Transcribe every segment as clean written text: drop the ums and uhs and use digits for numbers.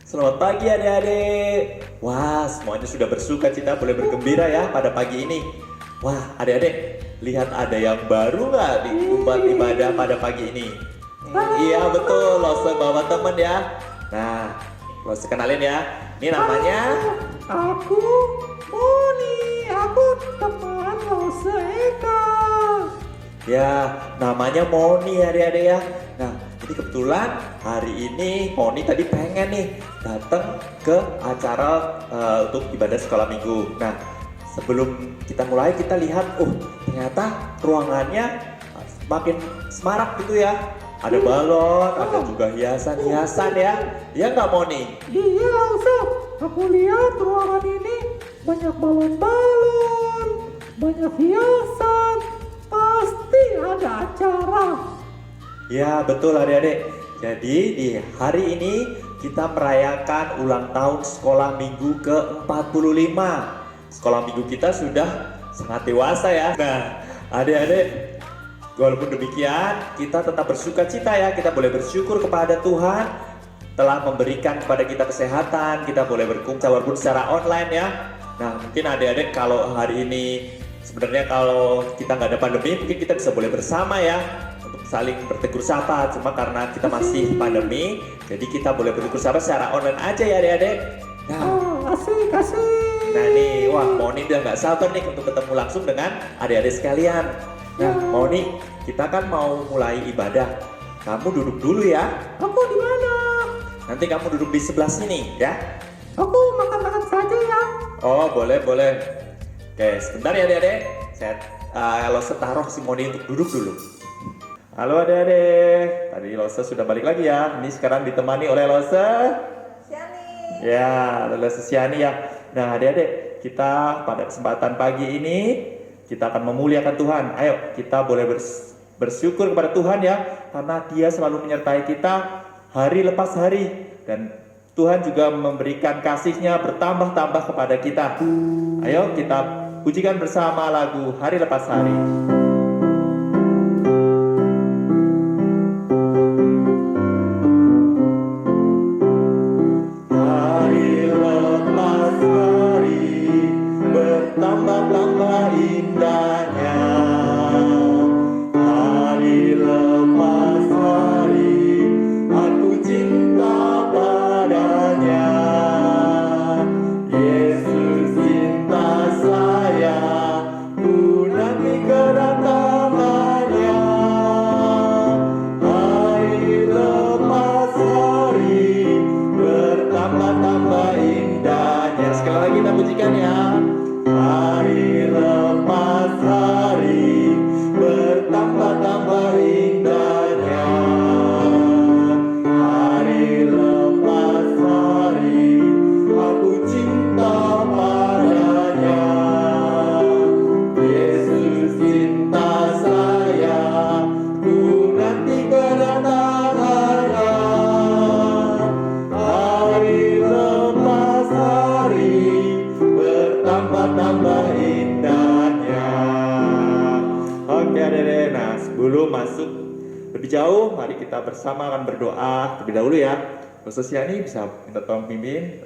Selamat pagi adik-adik. Wah, semuanya sudah bersuka cita, boleh bergembira ya pada pagi ini. Wah, adik-adik, lihat ada yang baru nggak di tempat ibadah pada pagi ini? Iya betul, Lose bawa temen ya. Nah, Lose kenalin ya. Ini namanya. Aku Moni, aku teman Lose Eka. Ya, namanya Moni adik-adik ya. Nah, jadi kebetulan hari ini Moni tadi pengen nih datang ke acara untuk ibadah sekolah minggu. Nah, sebelum kita mulai kita lihat, ternyata ruangannya makin semarak gitu ya. Ada balon, ada juga hiasan-hiasan ya. Iya nggak Moni? Iya Lose, aku lihat ruangan ini banyak balon-balon, banyak hiasan, pasti ada acara. Ya betul adik-adik. Jadi di hari ini kita merayakan ulang tahun sekolah minggu ke-45. Sekolah minggu kita sudah sangat dewasa ya. Nah adik-adik, walaupun demikian kita tetap bersuka cita ya. Kita boleh bersyukur kepada Tuhan telah memberikan kepada kita kesehatan. Kita boleh berkumpul walaupun secara online ya. Nah mungkin adik-adik kalau hari ini sebenarnya kalau kita nggak ada pandemi mungkin kita bisa boleh bersama ya untuk saling bertegur sapa. Cuma karena kita masih pandemi, jadi kita boleh bertegur sapa secara online aja ya adik-adik. Nah, Asik. nah nih, wah Moni udah nggak sabar nih untuk ketemu langsung dengan adik-adik sekalian. Nah Moni, kita kan mau mulai ibadah. Kamu duduk dulu ya. Aku di mana? Nanti kamu duduk di sebelah sini ya. Aku makan-makan saja ya. Oh boleh. Oke sebentar ya adik-adik. Saya Lose taruh si Moni untuk duduk dulu. Halo adik-adik. Tadi Lose sudah balik lagi ya. Ini sekarang ditemani oleh Lose Siani. ya, Lose Siani ya. Nah adik-adik, kita pada kesempatan pagi ini kita akan memuliakan Tuhan. Ayo kita boleh bersyukur kepada Tuhan ya, karena Dia selalu menyertai kita hari lepas hari, dan Tuhan juga memberikan kasih-Nya bertambah-tambah kepada kita. Ayo kita pujikan bersama lagu Hari Lepas Hari. Hari lepas hari bertambah-tambah indahnya. Hari lepas hari aku cinta padanya. Yesus cinta saya, ku nanti kedatangannya. Hari lepas hari bertambah-tambah indahnya. Sekali lagi kita pujikan ya. Hari lepas hari bertambah-tambah indahnya. Hari lepas hari aku cinta padanya. Yesus cinta saya, ku nanti kedatangannya. Hari lepas hari bertambah-tambah indahnya. Oke adik-adik, nah sebelum masuk lebih jauh, mari kita bersama akan berdoa terlebih dahulu ya. Lose Siani bisa minta tolong pimpin.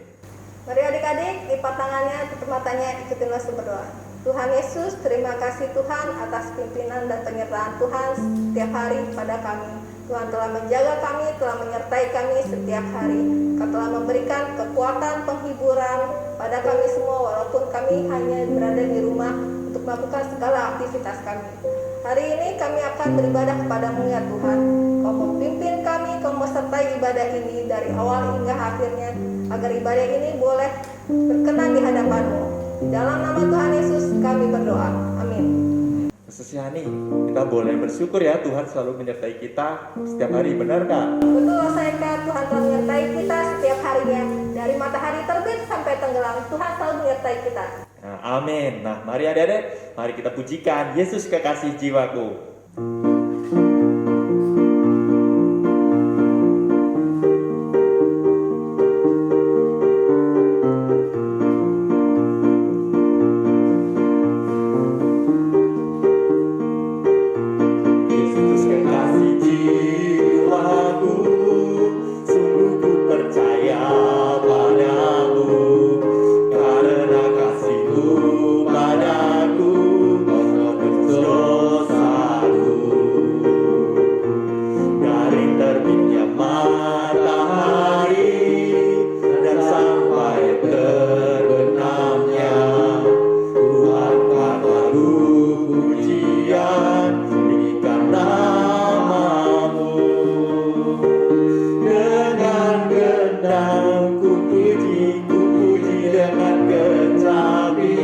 Mari adik-adik, lipat tangannya, tutup matanya, ikutin Lose berdoa. Tuhan Yesus, terima kasih Tuhan atas pimpinan dan penyertaan Tuhan setiap hari pada kami. Tuhan telah menjaga kami, telah menyertai kami setiap hari. Kau telah memberikan kekuatan, penghiburan pada kami semua walaupun kami hanya berada di rumah untuk melakukan segala aktivitas kami. Hari ini kami akan beribadah kepadamu ya Tuhan. Kau memimpin kami, kau mesertai ibadah ini dari awal hingga akhirnya, agar ibadah ini boleh berkenan di hadapanmu. Dalam nama Tuhan Yesus kami berdoa. Amin. Lose Siani, kita boleh bersyukur ya, Tuhan selalu menyertai kita setiap hari, benar Kak? Betul saya Tuhan telah menyertai kita setiap harinya. Dari matahari terbit sampai tenggelam, Tuhan selalu menyertai kita. Nah, amin. Nah, mari adik-adik, mari kita pujikan Yesus kekasih jiwaku. Yesus kekasih jiwaku, sungguh ku percaya genang, ku puji dengan kecapi.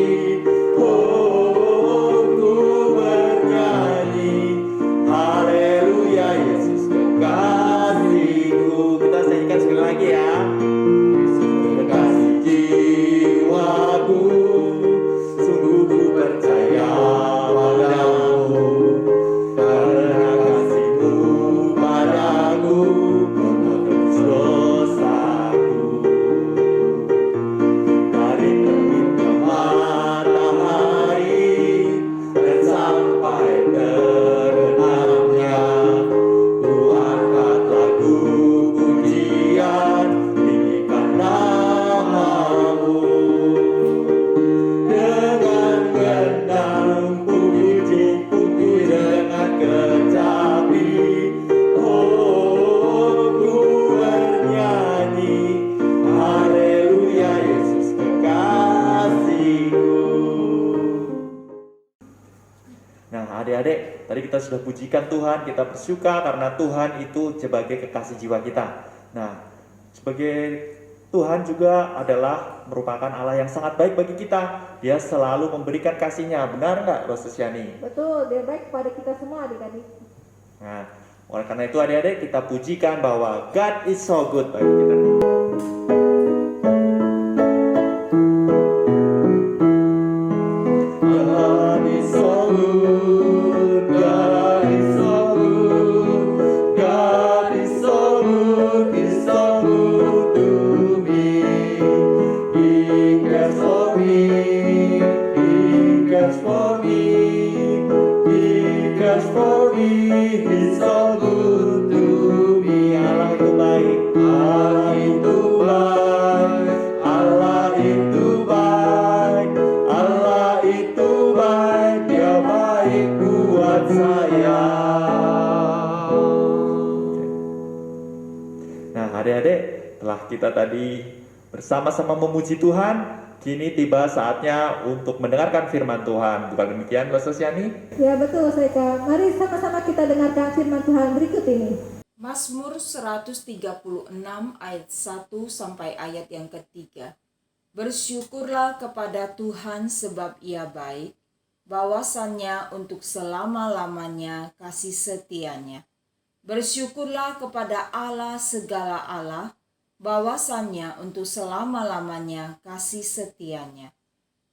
Oh, ku bernyanyi, haleluya, Yesus kekasihku. Kita nyanyikan sekali lagi ya. Yesus kekasih jiwaku, sungguh ku percaya padamu, karena kasih-Mu padaku menghapus dosaku. Dari terbitnya matahari dan sampai terbenamnya, ku angkat lagu pujian, tinggikan nama-Mu. Dengan genang puji dengan kecapi. Oh, ku bernyanyi, haleluya, Yesus kekasihku. Nah, adik-adik, tadi kita sudah pujikan Tuhan, kita bersyukur karena Tuhan itu sebagai kekasih jiwa kita. Nah, sebagai Tuhan juga adalah merupakan Allah yang sangat baik bagi kita. Dia selalu memberikan kasih-Nya. Benar nggak, Rosa Siani? Betul, dia baik kepada kita semua adik-adik. Nah, oleh karena itu adik-adik, kita pujikan bahwa God is so good bagi kita. God is so good, God is so good, God is so good, He's so good to me. He cares for me, He cares for me, He cares for me, He's so good to me. Allah itu baik, Allah itu baik, Allah itu baik, Allah itu baik, Dia baik buat saya. Nah, adik-adik, telah kita tadi bersama-sama memuji Tuhan, kini tiba saatnya untuk mendengarkan firman Tuhan. Bukan demikian, Rosa Siani? Ya betul, Saika. Mari sama-sama kita dengarkan firman Tuhan berikut ini. Mazmur 136 ayat 1 sampai ayat yang ketiga. Bersyukurlah kepada Tuhan sebab Ia baik, bahwasannya untuk selama-lamanya kasih setianya. Bersyukurlah kepada Allah segala Allah, bahwasannya untuk selama-lamanya kasih setianya.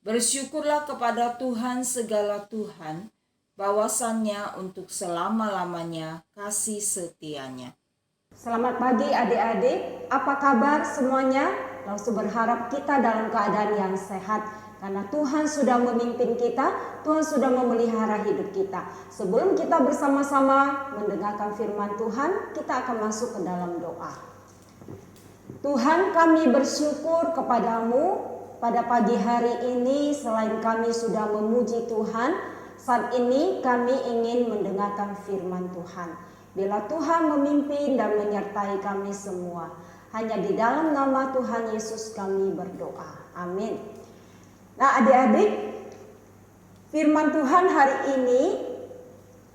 Bersyukurlah kepada Tuhan segala Tuhan, bahwasannya untuk selama-lamanya kasih setianya. Selamat pagi adik-adik, apa kabar semuanya? Langsung berharap kita dalam keadaan yang sehat karena Tuhan sudah memimpin kita, Tuhan sudah memelihara hidup kita. Sebelum kita bersama-sama mendengarkan firman Tuhan, kita akan masuk ke dalam doa. Tuhan, kami bersyukur kepadamu pada pagi hari ini. Selain kami sudah memuji Tuhan, saat ini kami ingin mendengarkan firman Tuhan. Bila Tuhan memimpin dan menyertai kami semua, hanya di dalam nama Tuhan Yesus kami berdoa. Amin. Nah adik-adik, firman Tuhan hari ini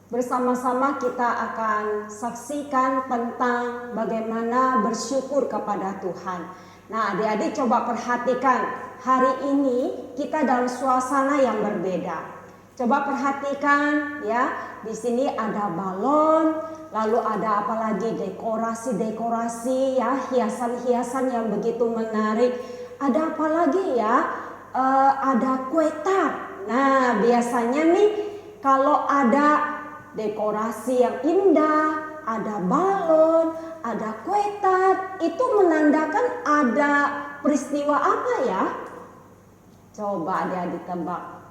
bersama-sama kita akan saksikan tentang bagaimana bersyukur kepada Tuhan. Nah adik-adik coba perhatikan, hari ini kita dalam suasana yang berbeda. Coba perhatikan ya, di sini ada balon, lalu ada apa lagi, dekorasi-dekorasi ya, hiasan-hiasan yang begitu menarik. Ada apa lagi ya? Ada kue tart. Nah, biasanya nih kalau ada dekorasi yang indah, ada balon, ada kue tart, itu menandakan ada peristiwa apa ya? Coba adik-adik tebak.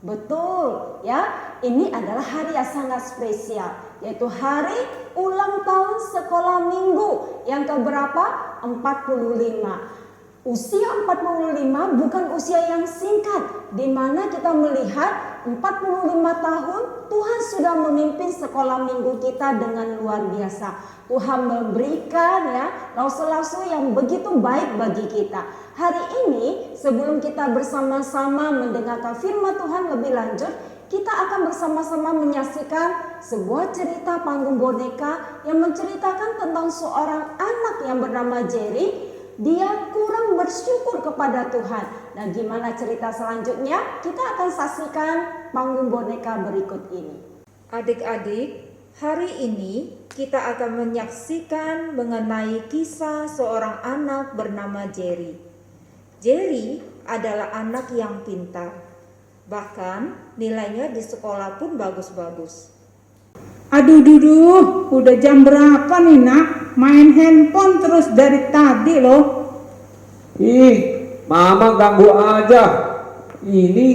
Betul ya, ini adalah hari yang sangat spesial, yaitu hari ulang tahun sekolah minggu yang keberapa? 45. Usia 45 bukan usia yang singkat, di mana kita melihat 45 tahun Tuhan sudah memimpin sekolah minggu kita dengan luar biasa. Tuhan memberikan ya rasul-rasul yang begitu baik bagi kita. Hari ini sebelum kita bersama-sama mendengarkan firman Tuhan lebih lanjut, kita akan bersama-sama menyaksikan sebuah cerita panggung boneka yang menceritakan tentang seorang anak yang bernama Jerry. dia kurang bersyukur kepada Tuhan. Dan gimana cerita selanjutnya? Kita akan saksikan panggung boneka berikut ini. Adik-adik, hari ini kita akan menyaksikan mengenai kisah seorang anak bernama Jerry. Jerry adalah anak yang pintar. Bahkan nilainya di sekolah pun bagus-bagus. Aduh, duduh, udah jam berapa nih nak? Main handphone terus dari tadi loh. Ih, mama ganggu aja. Ini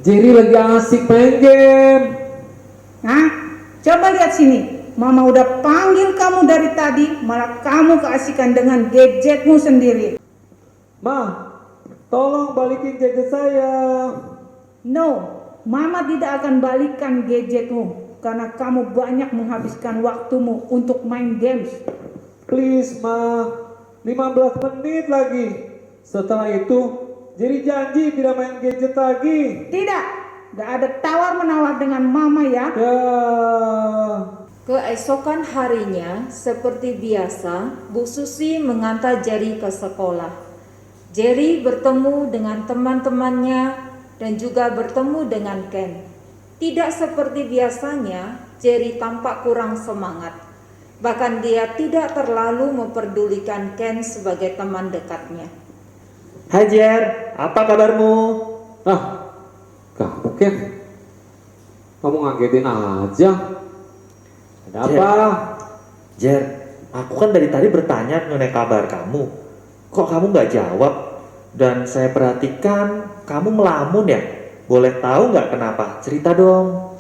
Jerry lagi asik main game. Nah, coba lihat sini. Mama udah panggil kamu dari tadi, malah kamu keasikan dengan gadgetmu sendiri. Ma, tolong balikin gadget saya. No, Mama tidak akan balikan gadgetmu karena kamu banyak menghabiskan waktumu untuk main games. Please ma, 15 menit lagi. Setelah itu, Jerry janji tidak main gadget lagi. Tidak, gak ada tawar-menawar dengan Mama ya. Ya. Keesokan harinya, seperti biasa, Bu Susi mengantar Jerry ke sekolah. Jerry bertemu dengan teman-temannya dan juga bertemu dengan Ken. Tidak seperti biasanya, Jerry tampak kurang semangat. Bahkan dia tidak terlalu memperdulikan Ken sebagai teman dekatnya. Hai Jer, apa kabarmu? Ah, kamu Ken, kamu ngagetin aja. Ada apa? Jer, aku kan dari tadi bertanya mengenai kabar kamu. Kok kamu nggak jawab? Dan saya perhatikan kamu melamun ya. Boleh tahu nggak kenapa? Cerita dong.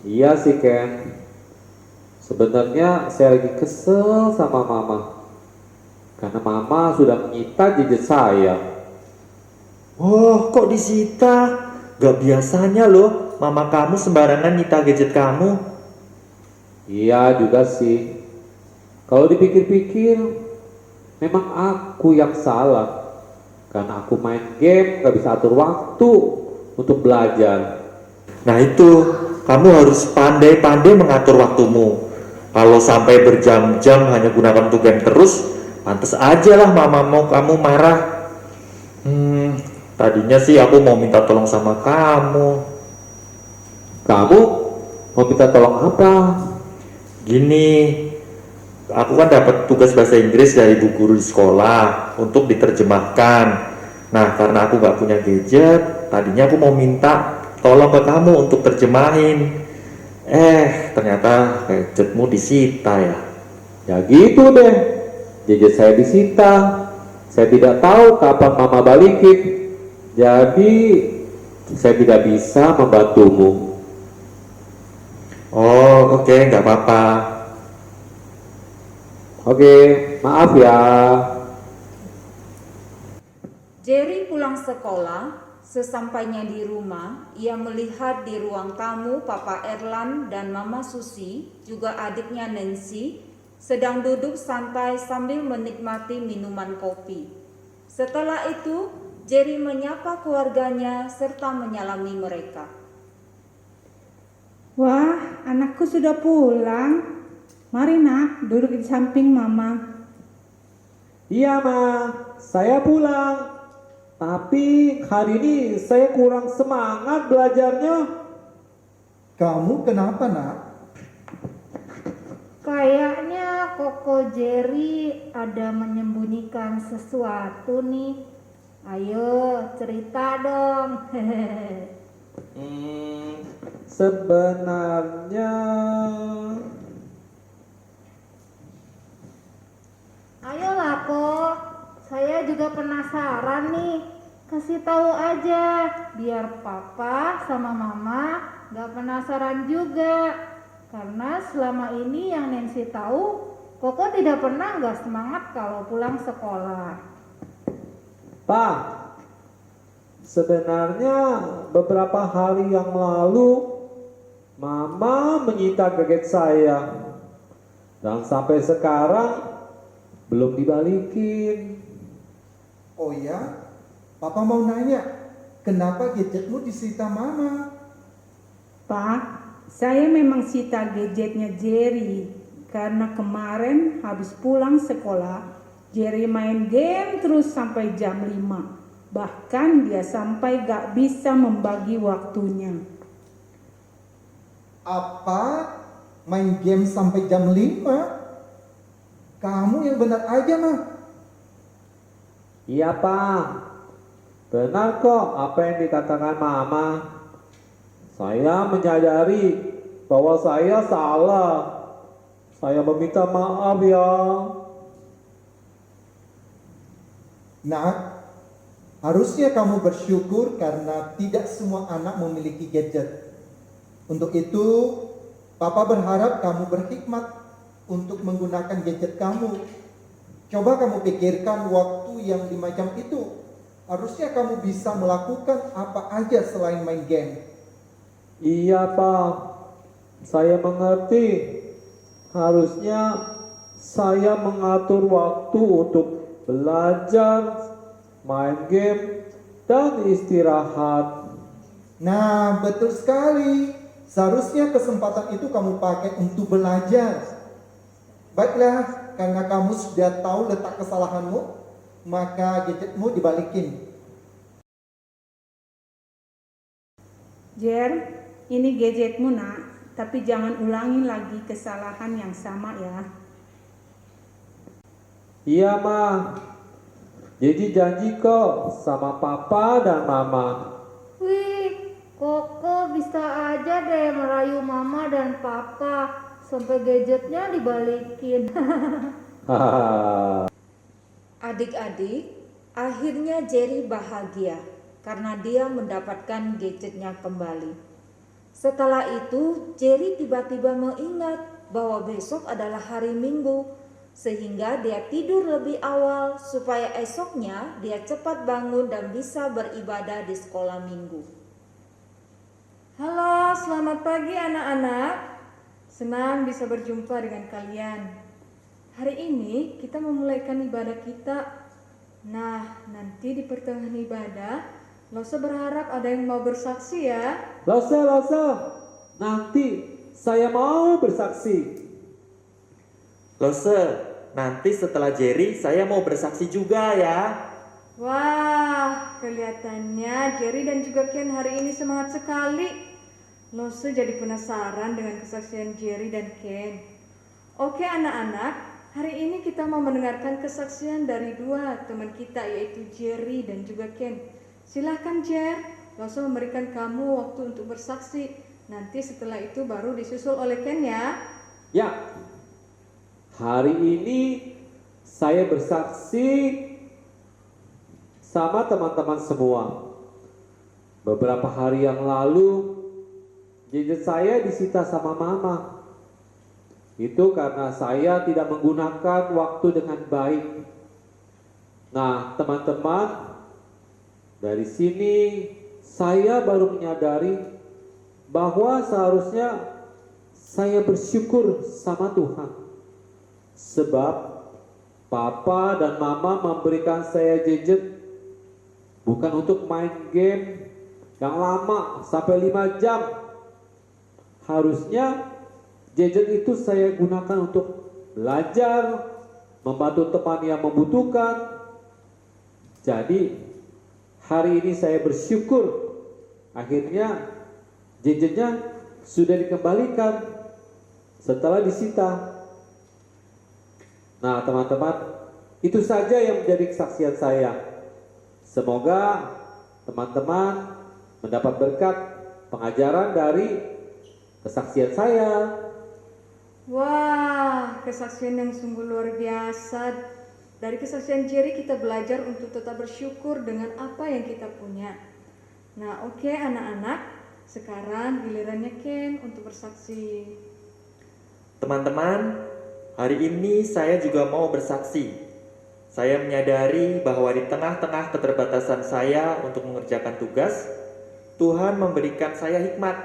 Iya sih Ken. Sebenarnya saya lagi kesel sama mama. Karena mama sudah menyita gadget saya. Oh, kok disita? Gak biasanya loh, mama kamu sembarangan nyita gadget kamu. Iya juga sih. Kalau dipikir-pikir, memang aku yang salah. Karena aku main game gak bisa atur waktu untuk belajar. Nah itu, kamu harus pandai-pandai mengatur waktumu. Kalau sampai berjam-jam hanya gunakan untuk game terus, pantas aja lah mama mau kamu marah. Tadinya sih aku mau minta tolong sama kamu. Kamu mau minta tolong apa? Gini, aku kan dapat tugas bahasa Inggris dari bu guru di sekolah untuk diterjemahkan. Nah, karena aku nggak punya gadget, tadinya aku mau minta tolong ke kamu untuk terjemahin. Ternyata gadgetmu disita ya. Ya gitu deh. Gadget saya disita. Saya tidak tahu kapan mama balikin. Jadi saya tidak bisa membantumu. Oh, oke, nggak apa-apa. Oke, maaf ya. Jerry pulang sekolah. Sesampainya di rumah, ia melihat di ruang tamu Papa Erlan dan Mama Susi, juga adiknya Nancy, sedang duduk santai sambil menikmati minuman kopi. Setelah itu, Jerry menyapa keluarganya serta menyalami mereka. Wah, anakku sudah pulang. Mari nak, duduk di samping Mama. Iya ma, saya pulang. Tapi hari ini saya kurang semangat belajarnya. Kamu kenapa nak? Kayaknya Koko Jerry ada menyembunyikan sesuatu nih. Ayo cerita dong. Sebenarnya Ayolah Kok, saya juga penasaran nih. Kasih tahu aja, biar Papa sama Mama gak penasaran juga. Karena selama ini yang Nancy tahu, Koko tidak pernah gak semangat kalau pulang sekolah. Pak, sebenarnya beberapa hari yang lalu Mama menyita gadget saya. Dan sampai sekarang belum dibalikin. Oh ya? Papa mau nanya, kenapa gadgetmu disita Mama? Pak, saya memang sita gadgetnya Jerry karena kemarin habis pulang sekolah, Jerry main game terus sampai jam 5. Bahkan dia sampai gak bisa membagi waktunya. Apa? Main game sampai jam 5? Kamu yang benar aja, mah. Iya Pak, benar kok apa yang dikatakan Mama. Saya menyadari bahwa saya salah. Saya meminta maaf ya. Nak, harusnya kamu bersyukur karena tidak semua anak memiliki gadget. Untuk itu, Papa berharap kamu berhikmat untuk menggunakan gadget kamu. Coba kamu pikirkan waktu yang 5 jam itu. Harusnya kamu bisa melakukan apa aja selain main game. Iya Pak, saya mengerti. Harusnya saya mengatur waktu untuk belajar, main game, dan istirahat. Nah, betul sekali. Seharusnya kesempatan itu kamu pakai untuk belajar. Baiklah, karena kamu sudah tahu letak kesalahanmu, maka gadgetmu dibalikin. Jer, ini gadgetmu nak, tapi jangan ulangi lagi kesalahan yang sama ya. Iya Ma, jadi janji kok sama Papa dan Mama. Wih, Koko bisa aja deh merayu mama dan papa sampai gadgetnya dibalikin. Adik-adik, akhirnya Jerry bahagia karena dia mendapatkan gadgetnya kembali. Setelah itu, Jerry tiba-tiba mengingat bahwa besok adalah hari Minggu, sehingga dia tidur lebih awal supaya esoknya dia cepat bangun dan bisa beribadah di sekolah minggu. Halo, selamat pagi anak-anak. Senang bisa berjumpa dengan kalian. Hari ini kita memulaikan ibadah kita. Nah, nanti di pertengahan ibadah, Losa berharap ada yang mau bersaksi ya. Losa, nanti saya mau bersaksi. Lose, nanti setelah Jerry saya mau bersaksi juga ya. Wah, kelihatannya Jerry dan juga Ken hari ini semangat sekali. Losa jadi penasaran dengan kesaksian Jerry dan Ken. Oke anak-anak, hari ini kita mau mendengarkan kesaksian dari dua teman kita yaitu Jerry dan juga Ken. Silahkan Jer, Losa memberikan kamu waktu untuk bersaksi. Nanti setelah itu baru disusul oleh Ken ya. Ya, hari ini saya bersaksi sama teman-teman semua. Beberapa hari yang lalu, gadget saya disita sama Mama. Itu karena saya tidak menggunakan waktu dengan baik. Nah, teman-teman, dari sini saya baru menyadari bahwa seharusnya saya bersyukur sama Tuhan. Sebab Papa dan Mama memberikan saya gadget bukan untuk main game yang lama sampai 5 jam. Harusnya gadget itu saya gunakan untuk belajar, membantu teman yang membutuhkan. Jadi hari ini saya bersyukur akhirnya gadgetnya sudah dikembalikan setelah disita. Nah teman-teman, itu saja yang menjadi kesaksian saya. Semoga teman-teman mendapat berkat pengajaran dari kesaksian saya. Wah, kesaksian yang sungguh luar biasa. Dari kesaksian Jerry kita belajar untuk tetap bersyukur dengan apa yang kita punya. Nah, oke anak-anak, sekarang gilirannya Ken untuk bersaksi. Teman-teman, hari ini saya juga mau bersaksi. Saya menyadari bahwa di tengah-tengah keterbatasan saya untuk mengerjakan tugas, Tuhan memberikan saya hikmat.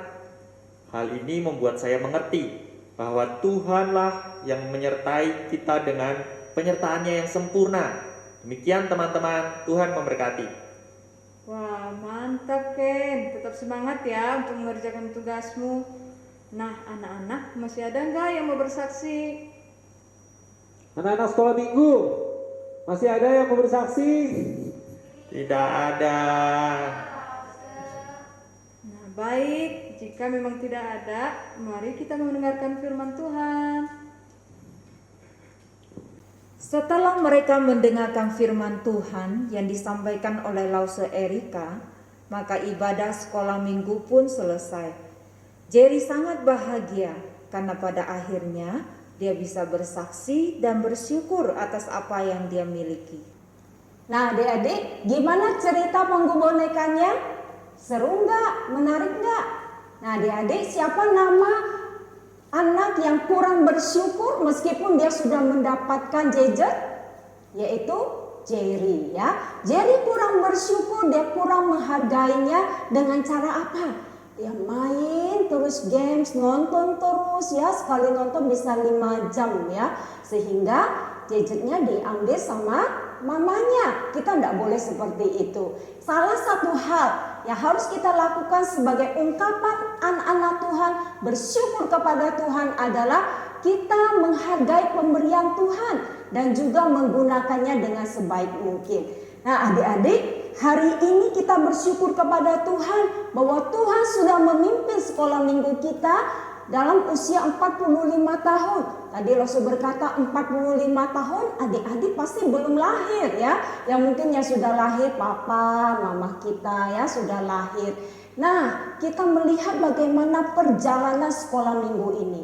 Hal ini membuat saya mengerti bahwa Tuhanlah yang menyertai kita dengan penyertaannya yang sempurna. Demikian teman-teman, Tuhan memberkati. Wah, mantap Ken. Tetap semangat ya untuk mengerjakan tugasmu. Nah, anak-anak, masih ada nggak yang mau bersaksi? Anak-anak sekolah minggu, Masih ada yang mau bersaksi? Tidak ada. Nah, baik, jika memang tidak ada, mari kita mendengarkan firman Tuhan. Setelah mereka mendengarkan firman Tuhan yang disampaikan oleh Lause Erika, maka ibadah sekolah minggu pun selesai. Jerry sangat bahagia karena pada akhirnya dia bisa bersaksi dan bersyukur atas apa yang dia miliki. Nah adik-adik, gimana cerita Panggung Bonekanya? Seru nggak? Menarik nggak? Nah adik-adik, siapa nama anak yang kurang bersyukur meskipun dia sudah mendapatkan gadget? Yaitu Jerry ya. Jerry kurang bersyukur, dia kurang menghargainya dengan cara apa? Dia main terus games, nonton terus ya, sekali nonton bisa 5 jam ya, sehingga gadgetnya diambil sama mamanya. Kita tidak boleh seperti itu. Salah satu hal yang harus kita lakukan sebagai ungkapan anak-anak Tuhan bersyukur kepada Tuhan adalah kita menghargai pemberian Tuhan dan juga menggunakannya dengan sebaik mungkin. Nah adik-adik, hari ini kita bersyukur kepada Tuhan bahwa Tuhan sudah memimpin sekolah minggu kita dalam usia 45 tahun. Tadi Lause berkata 45 tahun, adik-adik pasti belum lahir ya. Yang mungkin yang sudah lahir papa, mama kita ya sudah lahir. Nah, kita melihat bagaimana perjalanan sekolah minggu ini.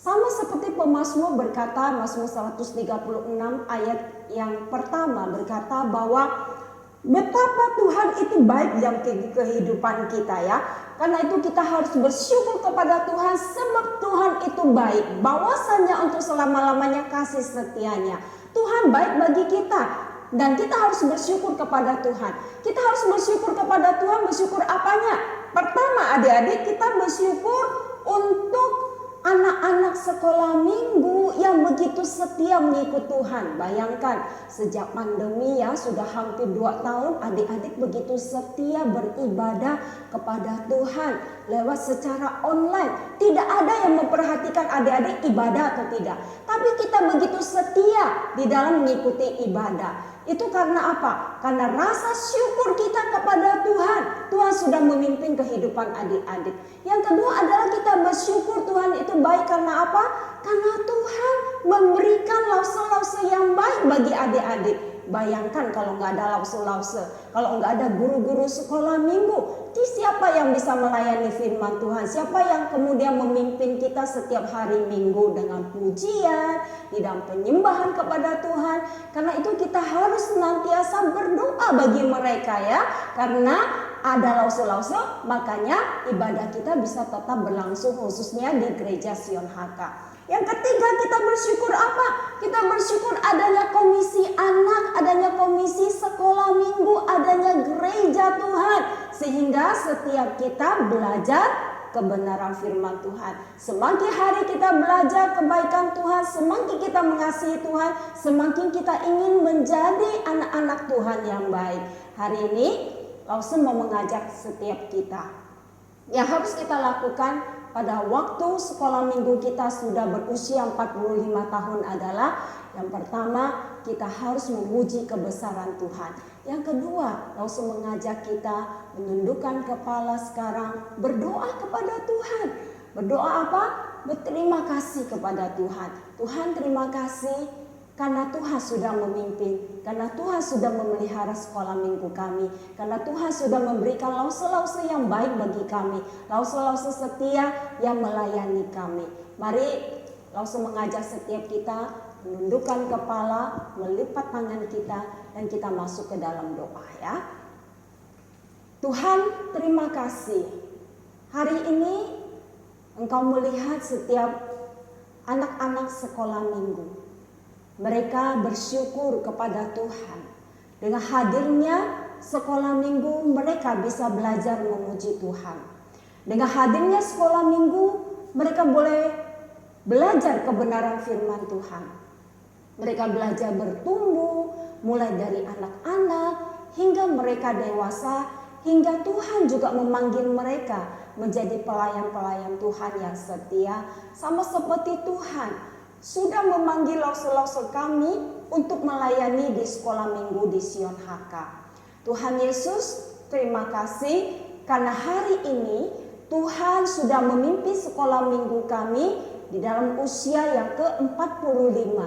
Sama seperti pemazmur berkata, Mazmur 136 ayat yang pertama berkata bahwa betapa Tuhan itu baik dalam kehidupan kita ya. Karena itu kita harus bersyukur kepada Tuhan sebab Tuhan itu baik. Bahwasanya untuk selama-lamanya kasih setianya. Tuhan baik bagi kita. Dan kita harus bersyukur kepada Tuhan. Kita harus bersyukur kepada Tuhan. Bersyukur apanya? Pertama adik-adik, kita bersyukur untuk anak-anak sekolah minggu yang begitu setia mengikut Tuhan. Bayangkan sejak pandemi ya sudah hampir 2 tahun adik-adik begitu setia beribadah kepada Tuhan lewat secara online. Tidak ada yang memperhatikan adik-adik ibadah atau tidak. Tapi kita begitu setia di dalam mengikuti ibadah. Itu karena apa? Karena rasa syukur kita kepada Tuhan. Tuhan sudah memimpin kehidupan adik-adik. Yang kedua adalah kita bersyukur Tuhan itu baik karena apa? Karena Tuhan memberikan lause-lause yang baik bagi adik-adik. Bayangkan kalau nggak ada lause-lause, kalau nggak ada guru-guru sekolah minggu, siapa yang bisa melayani firman Tuhan? Siapa yang kemudian memimpin kita setiap hari minggu dengan pujian, di dalam penyembahan kepada Tuhan? Karena itu kita harus senantiasa berdoa bagi mereka ya, karena ada lause-lause, makanya ibadah kita bisa tetap berlangsung khususnya di gereja Sion HK. Yang ketiga kita bersyukur apa? Kita bersyukur adanya komisi anak, adanya komisi sekolah minggu, adanya gereja Tuhan. Sehingga setiap kita belajar kebenaran firman Tuhan. Semakin hari kita belajar kebaikan Tuhan, semakin kita mengasihi Tuhan, semakin kita ingin menjadi anak-anak Tuhan yang baik. Hari ini Lause mau mengajak setiap kita. Yang harus kita lakukan pada waktu sekolah minggu kita sudah berusia 45 tahun adalah yang pertama kita harus memuji kebesaran Tuhan. Yang kedua, Lause mengajak kita menundukkan kepala sekarang, berdoa kepada Tuhan. Berdoa apa? Berterima kasih kepada Tuhan. Tuhan terima kasih karena Tuhan sudah memimpin, karena Tuhan sudah memelihara sekolah minggu kami, karena Tuhan sudah memberikan lause-lause yang baik bagi kami, lause-lause setia yang melayani kami. Mari Lause mengajak setiap kita menundukkan kepala, melipat tangan kita, dan kita masuk ke dalam doa ya. Tuhan terima kasih, hari ini Engkau melihat setiap anak-anak sekolah minggu. Mereka bersyukur kepada Tuhan. Dengan hadirnya sekolah minggu, mereka bisa belajar memuji Tuhan. Dengan hadirnya sekolah minggu, mereka boleh belajar kebenaran firman Tuhan. Mereka belajar bertumbuh, mulai dari anak-anak hingga mereka dewasa, hingga Tuhan juga memanggil mereka menjadi pelayan-pelayan Tuhan yang setia, sama seperti Tuhan sudah memanggil lause-lause kami untuk melayani di sekolah minggu di Sion HK. Tuhan Yesus, terima kasih karena hari ini Tuhan sudah memimpin sekolah minggu kami di dalam usia yang ke-45.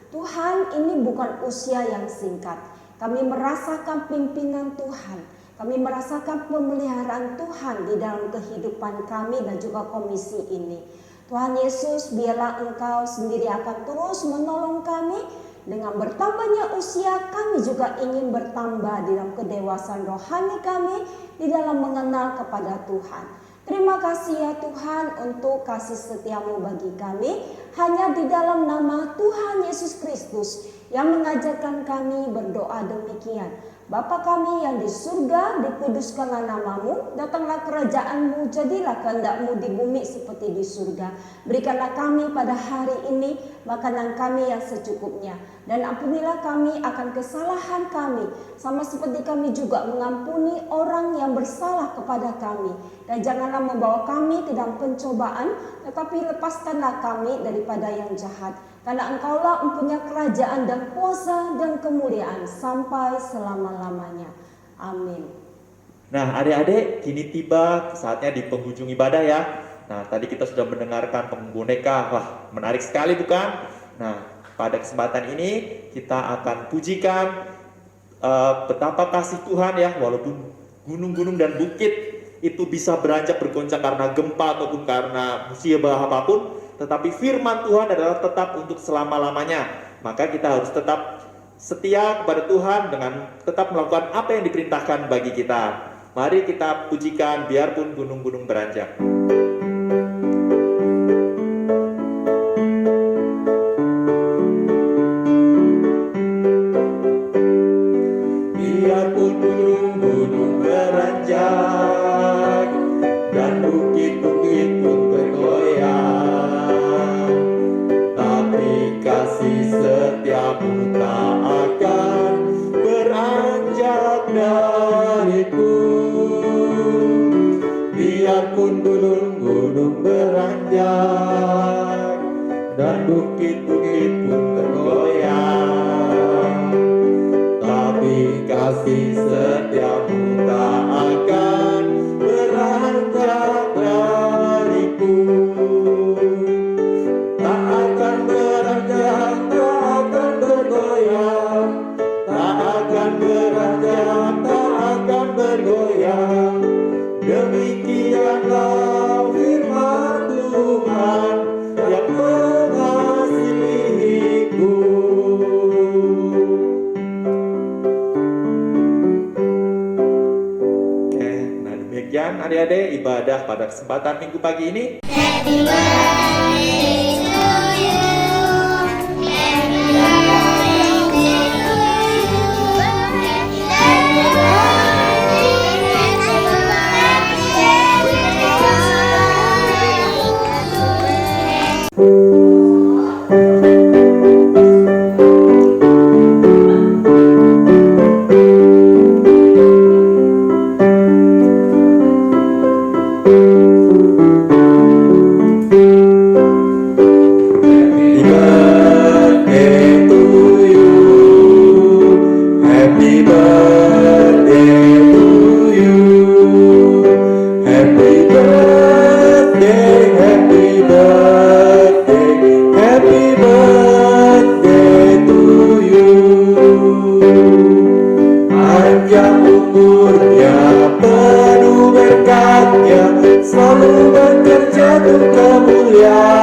Tuhan, ini bukan usia yang singkat. Kami merasakan pimpinan Tuhan. Kami merasakan pemeliharaan Tuhan di dalam kehidupan kami dan juga komisi ini. Tuhan Yesus, biarlah Engkau sendiri akan terus menolong kami. Dengan bertambahnya usia, kami juga ingin bertambah di dalam kedewasaan rohani kami, di dalam mengenal kepada Tuhan. Terima kasih ya Tuhan untuk kasih setiamu bagi kami. Hanya di dalam nama Tuhan Yesus Kristus yang mengajarkan kami berdoa demikian. Bapa kami yang di surga, dikuduskanlah namamu, datanglah kerajaanmu, jadilah kehendakmu di bumi seperti di surga. Berikanlah kami pada hari ini makanan kami yang secukupnya. Dan ampunilah kami akan kesalahan kami, sama seperti kami juga mengampuni orang yang bersalah kepada kami. Dan janganlah membawa kami ke dalam pencobaan, tetapi lepaskanlah kami daripada yang jahat. Karena Engkaulah mempunyai kerajaan dan kuasa dan kemuliaan sampai selama-lamanya. Amin. Nah, adik-adik, kini tiba saatnya di penghujung ibadah ya. Nah, tadi kita sudah mendengarkan boneka. Wah, menarik sekali bukan? Nah, pada kesempatan ini kita akan pujikan betapa kasih Tuhan ya, walaupun gunung-gunung dan bukit itu bisa beranjak bergoncang karena gempa ataupun karena musibah apapun, tetapi firman Tuhan adalah tetap untuk selama-lamanya. Maka kita harus tetap setia kepada Tuhan dengan tetap melakukan apa yang diperintahkan bagi kita. Mari kita pujikan biarpun gunung-gunung beranjak. Biarpun gunung-gunung beranjak dan bukit-bukit pun bergoyang, tapi kasih setiamu tak akan beranjak dariku. Biarpun gunung-gunung beranjak dan bukit-bukit pun bergoyang, tapi kasih setiamu tak akan beranjak dariku. Tak akan beranjak, tak akan bergoyang, tak akan beranjak, tak akan bergoyang. Demikianlah firman Tuhan yang mengasihiku. Nah demikian adik-adik ibadah pada kesempatan minggu pagi ini. Happy birthday to you. Happy birthday to you. Happy Selalu bekerja untuk kemuliaan